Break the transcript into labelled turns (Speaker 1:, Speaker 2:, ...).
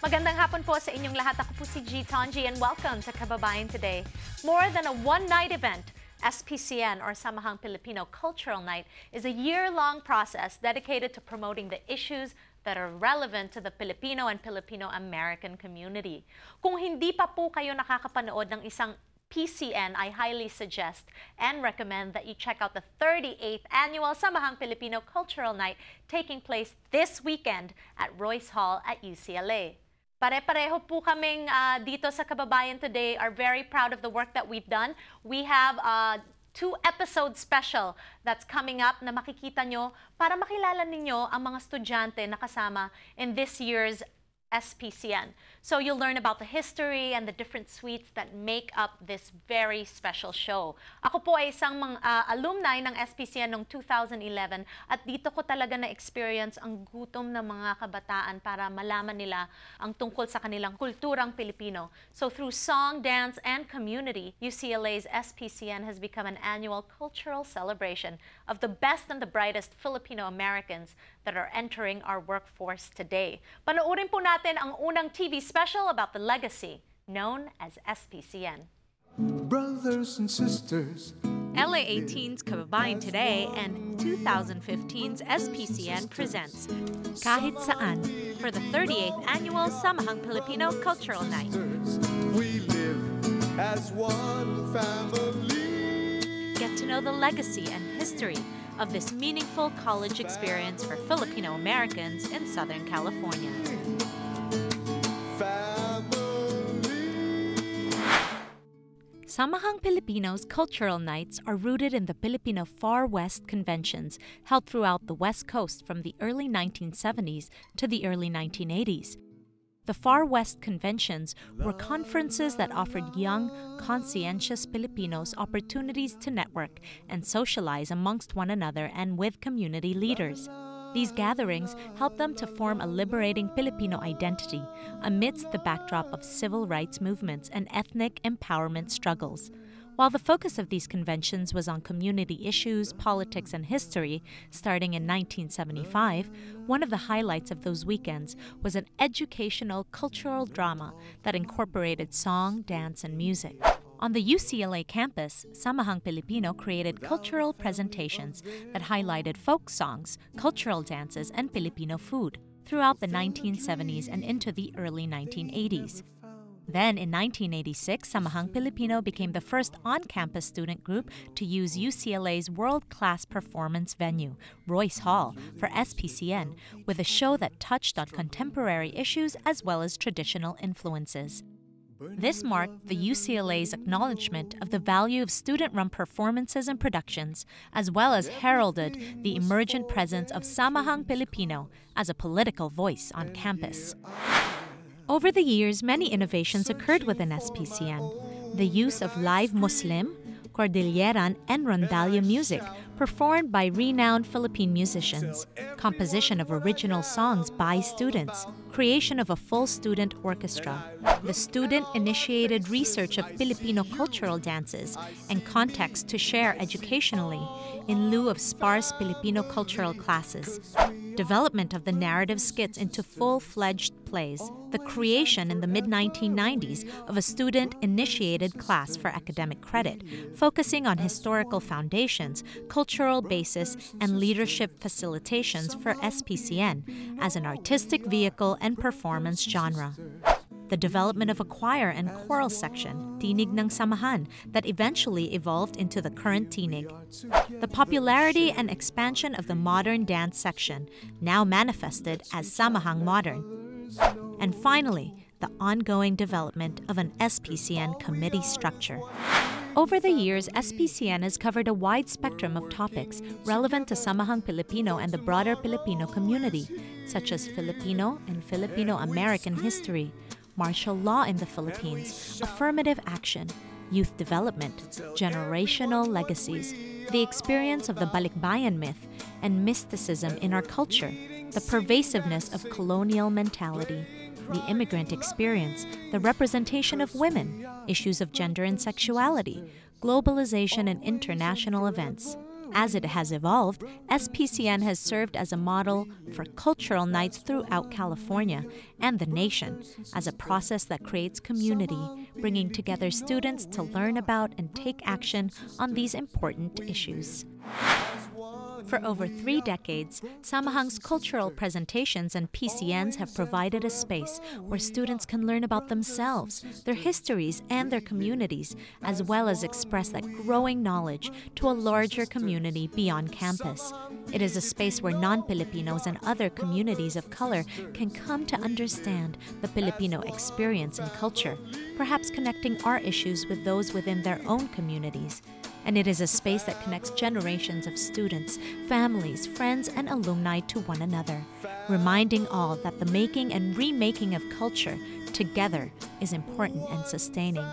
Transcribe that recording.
Speaker 1: Magandang hapon po sa inyong lahat. Ako po si G. Tonji and welcome to Kababayan Today. More than a one-night event, SPCN or Samahang Filipino Cultural Night is a year-long process dedicated to promoting the issues that are relevant to the Filipino and Filipino-American community. Kung hindi pa po kayo nakakapanood ng isang PCN, I highly suggest and recommend that you check out the 38th Annual Samahang Filipino Cultural Night taking place this weekend at Royce Hall at UCLA. Pare-pareho po kaming dito sa Kababayan Today are very proud of the work that we've done. We have a 2-episode special that's coming up na makikita nyo para makilala ninyo ang mga estudyante na kasama in this year's SPCN. So you'll learn about the history and the different suites that make up this very special show. Ako po ay isang alumni ng SPCN noong 2011 at dito ko talaga na-experience ang gutom ng mga kabataan para malaman nila ang tungkol sa kanilang kulturang Pilipino. So through song, dance, and community, UCLA's SPCN has become an annual cultural celebration of the best and the brightest Filipino-Americans that are entering our workforce today. Panoorin po natin ang unang TV special about the legacy known as SPCN.
Speaker 2: Brothers and sisters,
Speaker 1: LA 18's Kababayan Today and 2015's SPCN presents Kahit, Saan for the 38th Annual Samahang Filipino Cultural Night.
Speaker 2: we live as one family.
Speaker 1: Get to know the legacy and history of this meaningful college experience for Filipino Americans in Southern California. Samahang Filipinos cultural nights are rooted in the Filipino Far West conventions held throughout the West Coast from the early 1970s to the early 1980s. The Far West conventions were conferences that offered young, conscientious Filipinos opportunities to network and socialize amongst one another and with community leaders. These gatherings helped them to form a liberating Filipino identity amidst the backdrop of civil rights movements and ethnic empowerment struggles. While the focus of these conventions was on community issues, politics, and history, starting in 1975, one of the highlights of those weekends was an educational cultural drama that incorporated song, dance, and music. On the UCLA campus, Samahang Filipino created cultural presentations that highlighted folk songs, cultural dances, and Filipino food throughout the 1970s and into the early 1980s. Then, in 1986, Samahang Filipino became the first on-campus student group to use UCLA's world-class performance venue, Royce Hall, for SPCN, with a show that touched on contemporary issues as well as traditional influences. This marked the UCLA's acknowledgement of the value of student-run performances and productions, as well as heralded the emergent presence of Samahang Filipino as a political voice on campus. Over the years, many innovations occurred within SPCN. The use of live Muslim, Cordilleran, and Rondalla music performed by renowned Philippine musicians, composition of original songs by students, creation of a full student orchestra, the student-initiated research of Filipino cultural dances and context to share educationally in lieu of sparse Filipino cultural classes, development of the narrative skits into full-fledged plays, the creation in the mid-1990s of a student-initiated class for academic credit, focusing on historical foundations, cultural basis, and leadership facilitations for SPCN as an artistic vehicle and performance genre. The development of a choir and choral section, Tinig ng Samahan, that eventually evolved into the current Tinig. The popularity and expansion of the modern dance section, now manifested as Samahang Modern. And finally, the ongoing development of an SPCN committee structure. Over the years, SPCN has covered a wide spectrum of topics relevant to Samahang Filipino and the broader Filipino community, such as Filipino and Filipino-American history, martial law in the Philippines, affirmative action, youth development, generational legacies, the experience of the Balikbayan myth, and mysticism in our culture, the pervasiveness of colonial mentality, the immigrant experience, the representation of women, issues of gender and sexuality, globalization and international events, As it has evolved, SPCN has served as a model for cultural nights throughout California and the nation as a process that creates community, bringing together students to learn about and take action on these important issues. For over 3 decades, Samahang's cultural presentations and PCNs have provided a space where students can learn about themselves, their histories, and their communities, as well as express that growing knowledge to a larger community beyond campus. It is a space where non-Filipinos and other communities of color can come to understand the Filipino experience and culture, perhaps connecting our issues with those within their own communities. And it is a space that connects generations of students, families, friends, and alumni to one another, reminding all that the making and remaking of culture together is important and sustaining.